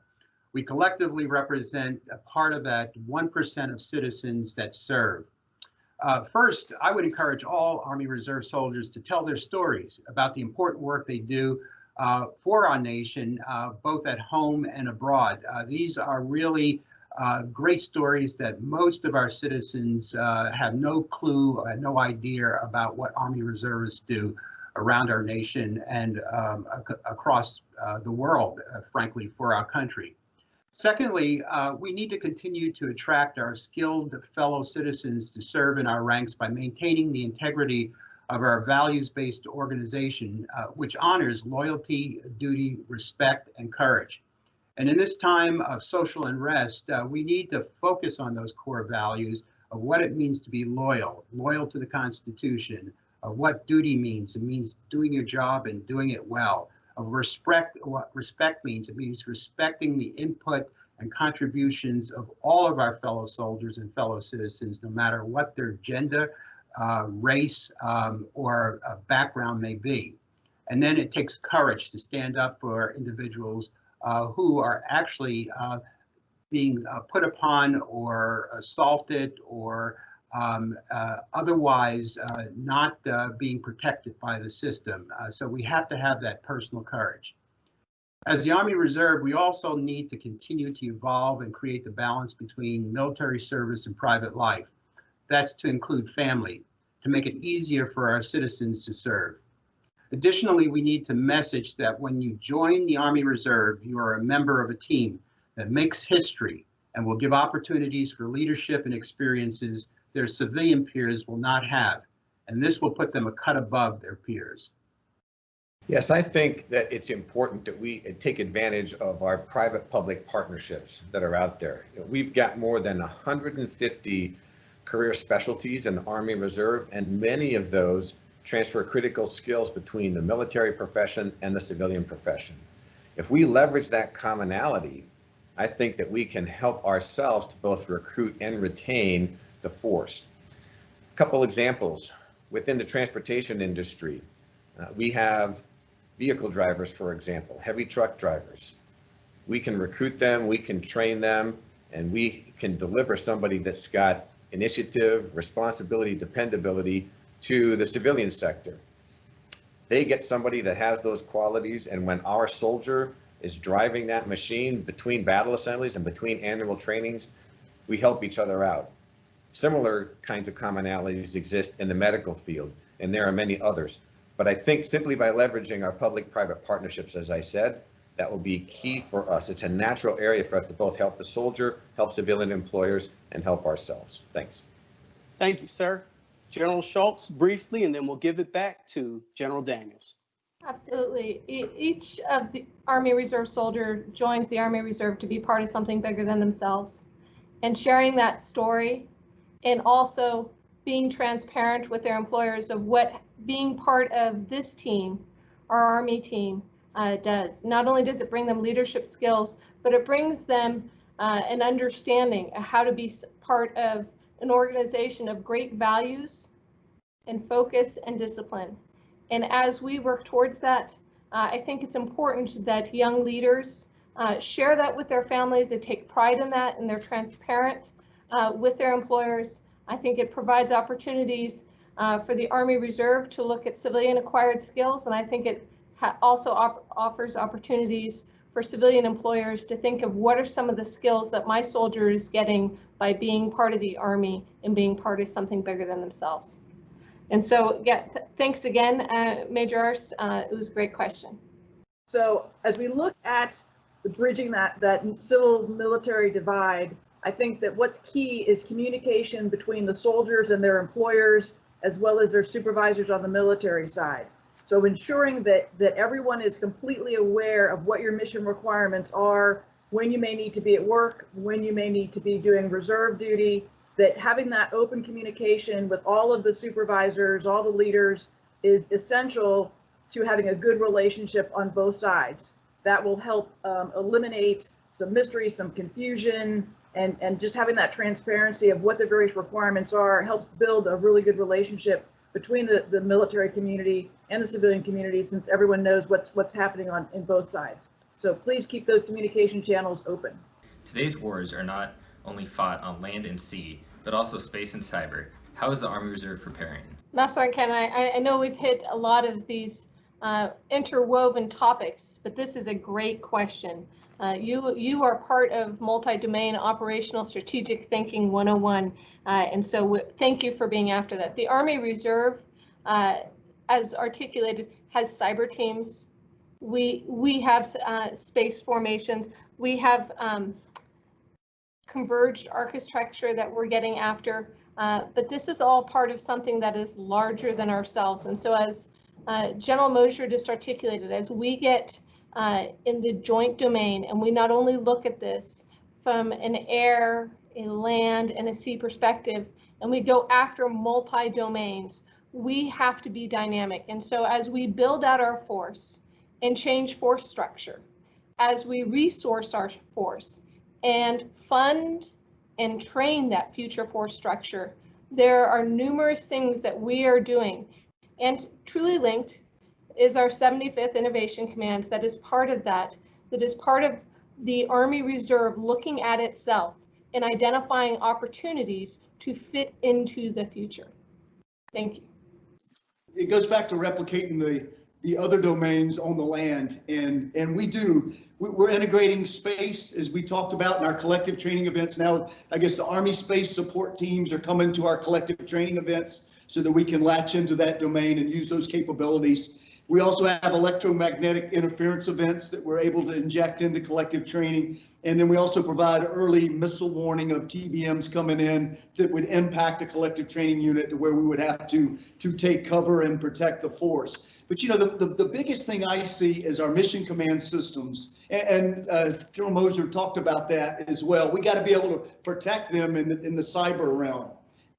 [SPEAKER 6] We collectively represent a part of that 1% of citizens that serve. First, I would encourage all Army Reserve soldiers to tell their stories about the important work they do for our nation, both at home and abroad. These are really great stories that most of our citizens have no clue, no idea about what Army Reservists do around our nation and across the world, frankly, for our country. Secondly, we need to continue to attract our skilled fellow citizens to serve in our ranks by maintaining the integrity of our values-based organization, which honors loyalty, duty, respect, and courage. And in this time of social unrest, we need to focus on those core values of what it means to be loyal to the Constitution, of what duty means. It means doing your job and doing it well. Of respect, what respect means. It means respecting the input and contributions of all of our fellow soldiers and fellow citizens, no matter what their gender, race, or background may be. And then it takes courage to stand up for individuals who are actually being put upon or assaulted or otherwise not being protected by the system. So we have to have that personal courage. As the Army Reserve, we also need to continue to evolve and create the balance between military service and private life. That's to include family, to make it easier for our citizens to serve. Additionally, we need to message that when you join the Army Reserve, you are a member of a team that makes history and will give opportunities for leadership and experiences their civilian peers will not have. And this will put them a cut above their peers.
[SPEAKER 3] Yes, I think that it's important that we take advantage of our private-public partnerships that are out there. We've got more than 150 career specialties in the Army Reserve, and many of those transfer critical skills between the military profession and the civilian profession. If we leverage that commonality, I think that we can help ourselves to both recruit and retain the force. A couple examples. Within the transportation industry, we have vehicle drivers, for example, heavy truck drivers. We can recruit them, we can train them, and we can deliver somebody that's got initiative, responsibility, dependability to the civilian sector. They get somebody that has those qualities, and when our soldier is driving that machine between battle assemblies and between annual trainings, we help each other out. Similar kinds of commonalities exist in the medical field, and there are many others. But I think simply by leveraging our public-private partnerships, as I said, that will be key for us. It's a natural area for us to both help the soldier, help civilian employers, and help ourselves. Thanks.
[SPEAKER 1] Thank you, sir. General Schultz, briefly, and then we'll give it back to General Daniels.
[SPEAKER 4] Absolutely. Each of the Army Reserve soldier joins the Army Reserve to be part of something bigger than themselves. And sharing that story and also being transparent with their employers of what being part of this team, our Army team, does. Not only does it bring them leadership skills, but it brings them an understanding of how to be part of an organization of great values and focus and discipline. And as we work towards that, I think it's important that young leaders share that with their families. They take pride in that, and they're transparent with their employers. I think it provides opportunities for the Army Reserve to look at civilian acquired skills, and I think it also offers opportunities for civilian employers to think of what are some of the skills that my soldier is getting by being part of the Army and being part of something bigger than themselves. And so, yeah, thanks again, Major Ars. It was a great question.
[SPEAKER 2] So as we look at bridging that civil military divide, I think that what's key is communication between the soldiers and their employers, as well as their supervisors on the military side. So ensuring that everyone is completely aware of what your mission requirements are, when you may need to be at work, when you may need to be doing reserve duty, that having that open communication with all of the supervisors, all the leaders, is essential to having a good relationship on both sides. That will help eliminate some mystery, some confusion, and just having that transparency of what the various requirements are helps build a really good relationship between the military community and the civilian community, since everyone knows what's happening in both sides. So please keep those communication channels open.
[SPEAKER 11] Today's wars are not only fought on land and sea, but also space and cyber. How is the Army Reserve preparing?
[SPEAKER 4] Master and Ken, I know we've hit a lot of these interwoven topics, but this is a great question. You are part of multi-domain operational strategic thinking 101, and so thank you for being after that. The Army Reserve, as articulated, has cyber teams. We have space formations. We have converged architecture that we're getting after, but this is all part of something that is larger than ourselves. And so as General Moser just articulated, as we get in the joint domain, and we not only look at this from an air, a land, and a sea perspective, and we go after multi-domains, we have to be dynamic. And so as we build out our force and change force structure, as we resource our force and fund and train that future force structure, there are numerous things that we are doing. And truly linked is our 75th Innovation Command that is part of that is part of the Army Reserve looking at itself and identifying opportunities to fit into the future. Thank you.
[SPEAKER 5] It goes back to replicating the other domains on the land, and we're integrating space, as we talked about in our collective training events. Now, I guess the Army space support teams are coming to our collective training events so that we can latch into that domain and use those capabilities. We also have electromagnetic interference events that we're able to inject into collective training. And then we also provide early missile warning of TBMs coming in that would impact a collective training unit to where we would have to take cover and protect the force. But you know, the biggest thing I see is our mission command systems. And General Moser talked about that as well. We got to be able to protect them in the cyber realm.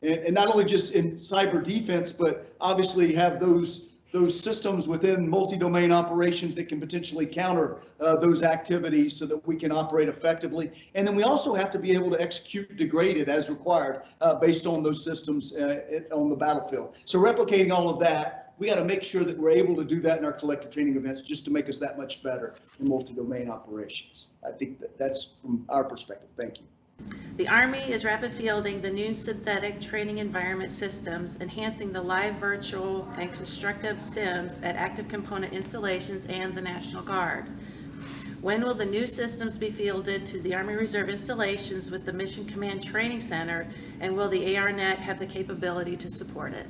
[SPEAKER 5] And not only just in cyber defense, but obviously have those systems within multi-domain operations that can potentially counter those activities so that we can operate effectively. And then we also have to be able to execute degraded as required based on those systems on the battlefield. So replicating all of that, we got to make sure that we're able to do that in our collective training events just to make us that much better in multi-domain operations. I think that's from our perspective. Thank you.
[SPEAKER 12] The Army is rapid fielding the new synthetic training environment systems, enhancing the live, virtual, and constructive sims at active component installations and the National Guard. When will the new systems be fielded to the Army Reserve installations with the Mission Command Training Center, and will the ARNet have the capability to support it?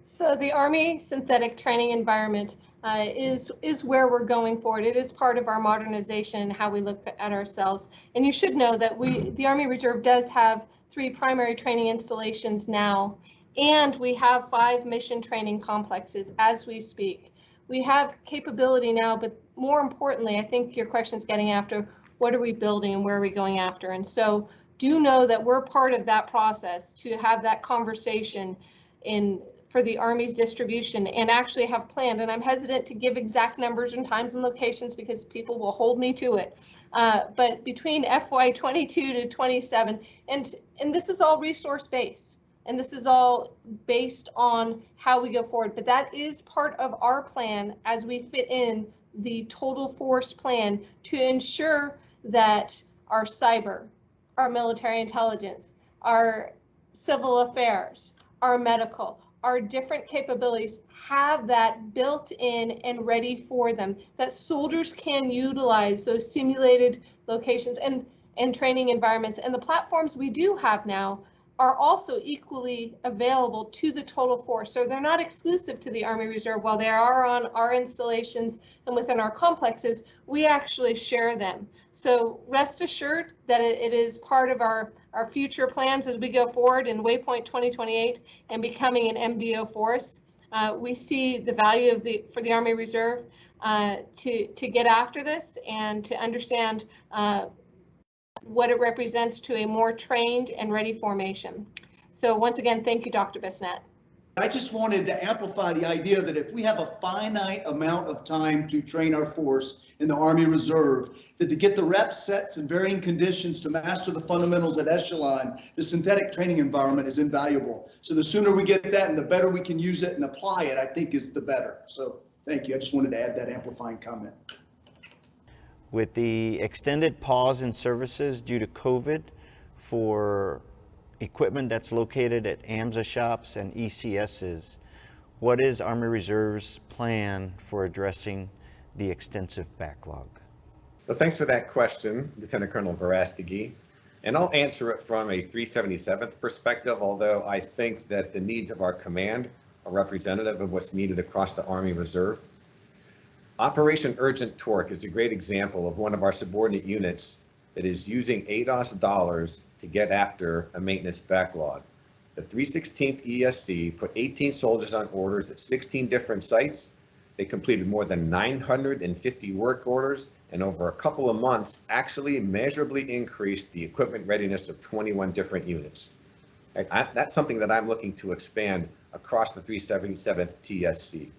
[SPEAKER 4] So the Army synthetic training environment is where we're going forward. It is part of our modernization and how we look at ourselves. And you should know that the Army Reserve does have 3 primary training installations now, and we have 5 mission training complexes as we speak. We have capability now, but more importantly, I think your question is getting after what are we building and where are we going after. And so do know that we're part of that process to have that conversation for the Army's distribution, and actually have planned, and I'm hesitant to give exact numbers and times and locations because people will hold me to it, but between FY 22 to 27, and this is all resource based, and this is all based on how we go forward, but that is part of our plan as we fit in the total force plan to ensure that our cyber, our military intelligence, our civil affairs, our medical, our different capabilities have that built in and ready for them, that soldiers can utilize those simulated locations and training environments. And the platforms we do have now are also equally available to the total force. So they're not exclusive to the Army Reserve. While they are on our installations and within our complexes, we actually share them. So rest assured that it is part of our future plans as we go forward in Waypoint 2028 and becoming an MDO force. We see the value for the Army Reserve to get after this and to understand what it represents to a more trained and ready formation. So once again, thank you, Dr. Bissnet.
[SPEAKER 5] I just wanted to amplify the idea that if we have a finite amount of time to train our force in the Army Reserve, that to get the rep sets in varying conditions to master the fundamentals at echelon, the synthetic training environment is invaluable. So the sooner we get that and the better we can use it and apply it, I think is the better. So thank you. I just wanted to add that amplifying comment.
[SPEAKER 13] With the extended pause in services due to COVID for equipment that's located at AUSA shops and ECSs, what is Army Reserve's plan for addressing the extensive backlog?
[SPEAKER 3] Well, thanks for that question, Lieutenant Colonel Verastegi. And I'll answer it from a 377th perspective, although I think that the needs of our command are representative of what's needed across the Army Reserve. Operation Urgent Torque is a great example of one of our subordinate units that is using ADOS dollars to get after a maintenance backlog. The 316th ESC put 18 soldiers on orders at 16 different sites. They completed more than 950 work orders, and over a couple of months actually measurably increased the equipment readiness of 21 different units. That's something that I'm looking to expand across the 377th TSC.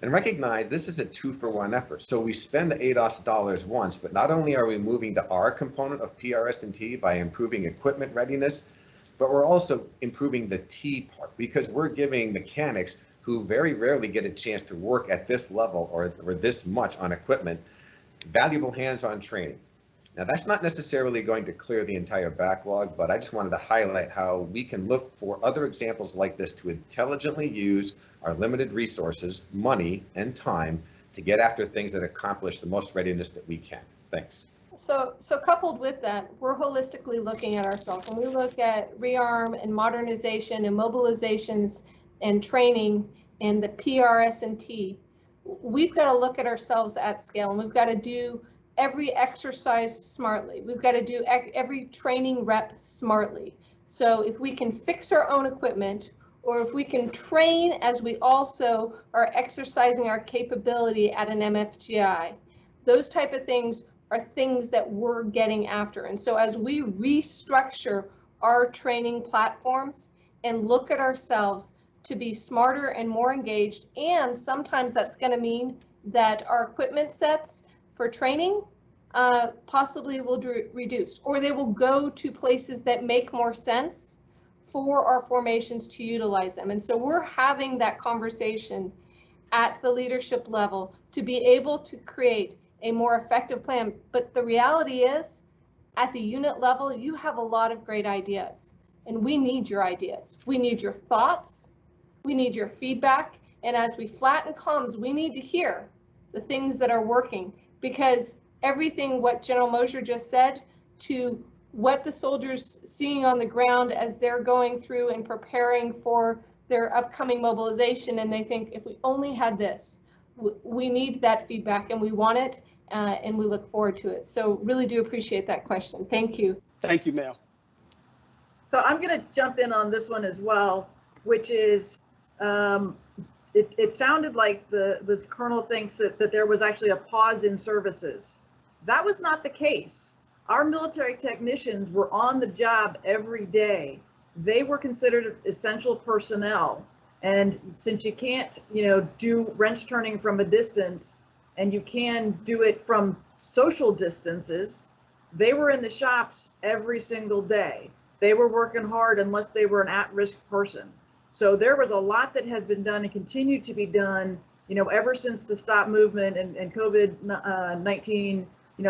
[SPEAKER 3] And recognize this is a 2-for-1 effort. So we spend the AUSA dollars once, but not only are we moving the R component of PRS&T by improving equipment readiness, but we're also improving the T part, because we're giving mechanics who very rarely get a chance to work at this level or this much on equipment, valuable hands-on training. Now, that's not necessarily going to clear the entire backlog, but I just wanted to highlight how we can look for other examples like this to intelligently use our limited resources, money, and time to get after things that accomplish the most readiness that we can. Thanks.
[SPEAKER 4] So coupled with that, we're holistically looking at ourselves. When we look at rearm and modernization and mobilizations and training and the PRS&T, we've got to look at ourselves at scale, and we've got to do every exercise smartly. We've got to do every training rep smartly. So if we can fix our own equipment, or if we can train as we also are exercising our capability at an MFGI, those type of things are things that we're getting after. And so as we restructure our training platforms and look at ourselves to be smarter and more engaged, and sometimes that's going to mean that our equipment sets for training possibly will reduce, or they will go to places that make more sense for our formations to utilize them. And so we're having that conversation at the leadership level to be able to create a more effective plan. But the reality is, at the unit level, you have a lot of great ideas, and we need your ideas. We need your thoughts. We need your feedback. And as we flatten comms, we need to hear the things that are working, because everything what General Moser just said to what the soldiers seeing on the ground as they're going through and preparing for their upcoming mobilization, and they think, if we only had this, we need that feedback and we want it, and we look forward to it. So really do appreciate that question. Thank you.
[SPEAKER 1] Thank you, ma'am.
[SPEAKER 2] So I'm going to jump in on this one as well, which is, it sounded like the colonel thinks that there was actually a pause in services. That was not the case. Our military technicians were on the job every day. They were considered essential personnel. And since you can't, do wrench turning from a distance, and you can do it from social distances, they were in the shops every single day. They were working hard unless they were an at-risk person. So there was a lot that has been done and continued to be done, ever since the stop movement and COVID-19,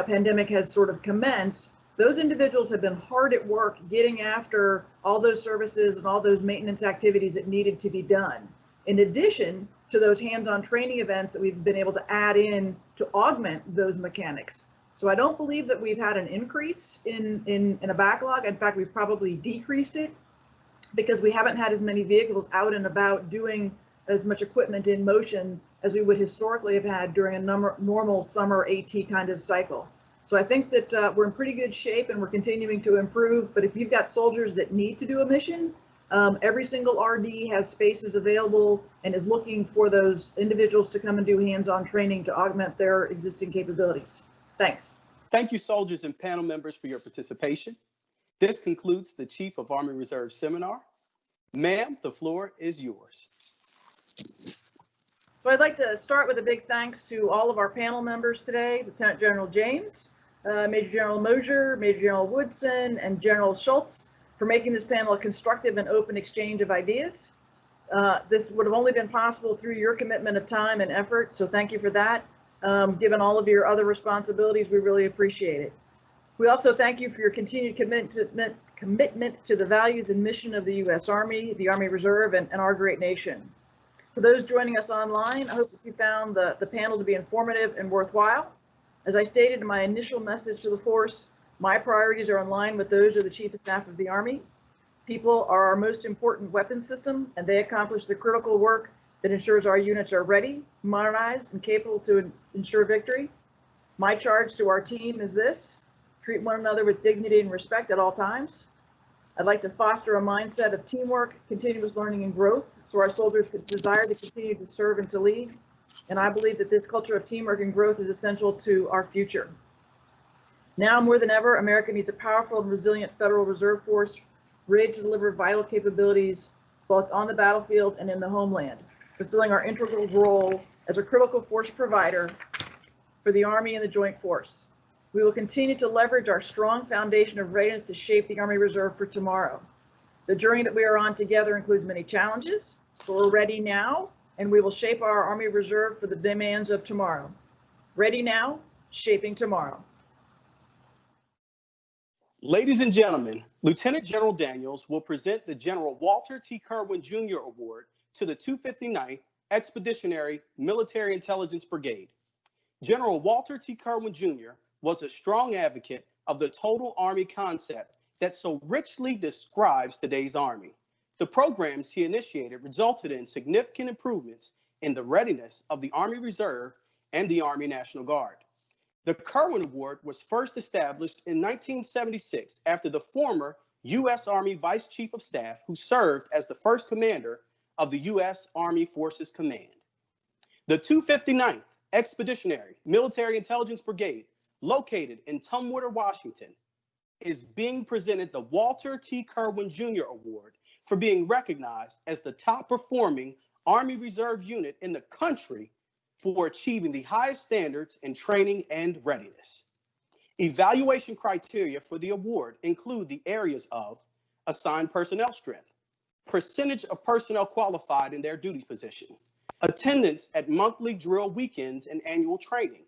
[SPEAKER 2] pandemic has sort of commenced. Those individuals have been hard at work getting after all those services and all those maintenance activities that needed to be done, in addition to those hands-on training events that we've been able to add in to augment those mechanics. So I don't believe that we've had an increase in a backlog. In fact, we've probably decreased it, because we haven't had as many vehicles out and about doing as much equipment in motion as we would historically have had during a normal summer AT kind of cycle. So I think that we're in pretty good shape and we're continuing to improve. But if you've got soldiers that need to do a mission, every single RD has spaces available and is looking for those individuals to come and do hands-on training to augment their existing capabilities. Thanks.
[SPEAKER 1] Thank you, soldiers and panel members, for your participation. This concludes the Chief of Army Reserve seminar. Ma'am, the floor is yours.
[SPEAKER 2] So I'd like to start with a big thanks to all of our panel members today: Lieutenant General James, Major General Moser, Major General Woodson, and General Schultz, for making this panel a constructive and open exchange of ideas. This would have only been possible through your commitment of time and effort, so thank you for that. Given all of your other responsibilities, we really appreciate it. We also thank you for your continued commitment to the values and mission of the U.S. Army, the Army Reserve, and our great nation. For those joining us online, I hope that you found the panel to be informative and worthwhile. As I stated in my initial message to the force, my priorities are in line with those of the Chief of Staff of the Army. People are our most important weapon system, and they accomplish the critical work that ensures our units are ready, modernized, and capable to ensure victory. My charge to our team is this: treat one another with dignity and respect at all times. I'd like to foster a mindset of teamwork, continuous learning, and growth, so our soldiers could desire to continue to serve and to lead. And I believe that this culture of teamwork and growth is essential to our future. Now more than ever, America needs a powerful and resilient Federal Reserve Force ready to deliver vital capabilities both on the battlefield and in the homeland, fulfilling our integral role as a critical force provider for the Army and the Joint Force. We will continue to leverage our strong foundation of readiness to shape the Army Reserve for tomorrow. The journey that we are on together includes many challenges, but we're ready now, and we will shape our Army Reserve for the demands of tomorrow. Ready now, shaping tomorrow.
[SPEAKER 1] Ladies and gentlemen, Lieutenant General Daniels will present the General Walter T. Kirwan Jr. Award to the 259th Expeditionary Military Intelligence Brigade. General Walter T. Kirwan Jr. was a strong advocate of the total Army concept that so richly describes today's Army. The programs he initiated resulted in significant improvements in the readiness of the Army Reserve and the Army National Guard. The Kirwan Award was first established in 1976 after the former U.S. Army Vice Chief of Staff, who served as the first commander of the U.S. Army Forces Command. The 259th Expeditionary Military Intelligence Brigade, located in Tumwater, Washington, is being presented the Walter T. Kirwan Jr. Award for being recognized as the top performing Army Reserve unit in the country for achieving the highest standards in training and readiness. Evaluation criteria for the award include the areas of assigned personnel strength, percentage of personnel qualified in their duty position, attendance at monthly drill weekends and annual training,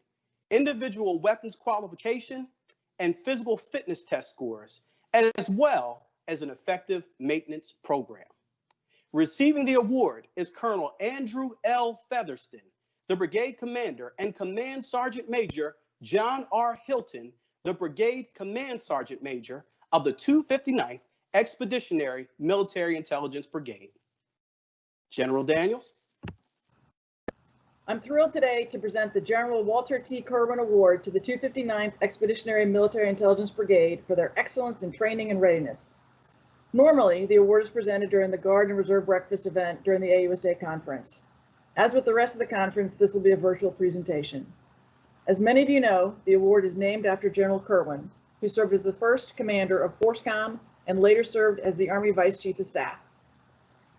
[SPEAKER 1] individual weapons qualification, and physical fitness test scores, as well as an effective maintenance program. Receiving the award is Colonel Andrew L. Featherston, the Brigade Commander, and Command Sergeant Major John R. Hilton, the Brigade Command Sergeant Major of the 259th Expeditionary Military Intelligence Brigade. General Daniels.
[SPEAKER 2] I'm thrilled today to present the General Walter T. Kirwan Award to the 259th Expeditionary Military Intelligence Brigade for their excellence in training and readiness. Normally, the award is presented during the Guard and Reserve Breakfast event during the AUSA conference. As with the rest of the conference, this will be a virtual presentation. As many of you know, the award is named after General Kirwan, who served as the first commander of FORSCOM and later served as the Army Vice Chief of Staff.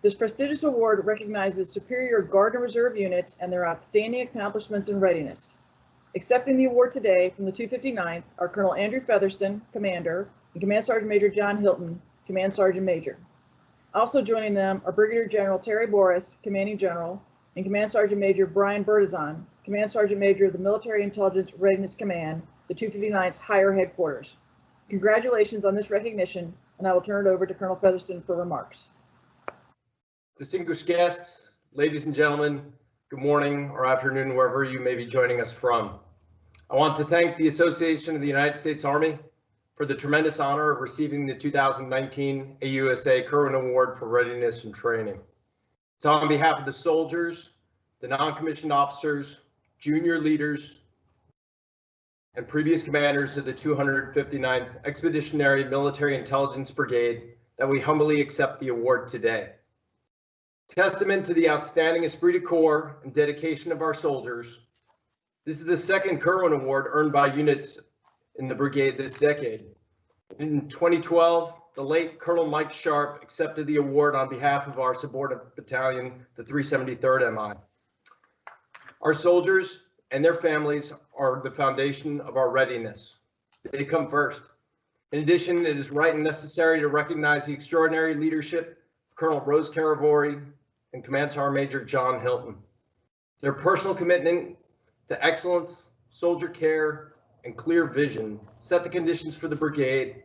[SPEAKER 2] This prestigious award recognizes superior Guard and Reserve units and their outstanding accomplishments and readiness. Accepting the award today from the 259th are Colonel Andrew Featherston, Commander, and Command Sergeant Major John Hilton, Command Sergeant Major. Also joining them are Brigadier General Terry Boris, Commanding General, and Command Sergeant Major Brian Bertizan, Command Sergeant Major of the Military Intelligence Readiness Command, the 259th's higher headquarters. Congratulations on this recognition, and I will turn it over to Colonel Featherston for remarks.
[SPEAKER 14] Distinguished guests, ladies and gentlemen, good morning or afternoon, wherever you may be joining us from. I want to thank the Association of the United States Army for the tremendous honor of receiving the 2019 AUSA Kirwan Award for Readiness and Training. It's on behalf of the soldiers, the non-commissioned officers, junior leaders, and previous commanders of the 259th Expeditionary Military Intelligence Brigade that we humbly accept the award today. Testament to the outstanding esprit de corps and dedication of our soldiers, this is the second Kirwan Award earned by units in the brigade this decade. In 2012, the late Colonel Mike Sharp accepted the award on behalf of our subordinate battalion, the 373rd MI. Our soldiers and their families are the foundation of our readiness. They come first. In addition, it is right and necessary to recognize the extraordinary leadership of Colonel Rose Caravori and Command Sergeant Major John Hilton. Their personal commitment to excellence, soldier care, and clear vision set the conditions for the brigade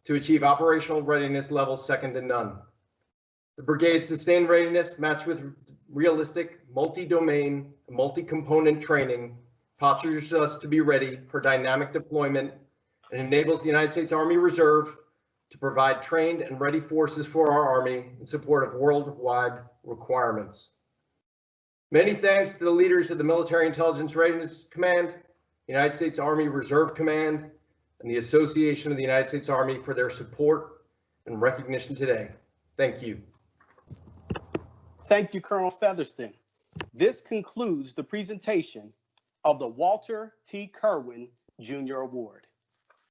[SPEAKER 14] to achieve operational readiness levels second to none. The brigade's sustained readiness, matched with realistic, multi-domain, multi-component training, postures us to be ready for dynamic deployment and enables the United States Army Reserve to provide trained and ready forces for our Army in support of worldwide requirements. Many thanks to the leaders of the Military Intelligence Readiness Command, United States Army Reserve Command, and the Association of the United States Army for their support and recognition today. Thank you.
[SPEAKER 1] Thank you, Colonel Featherston. This concludes the presentation of the Walter T. Kirwan Jr. Award.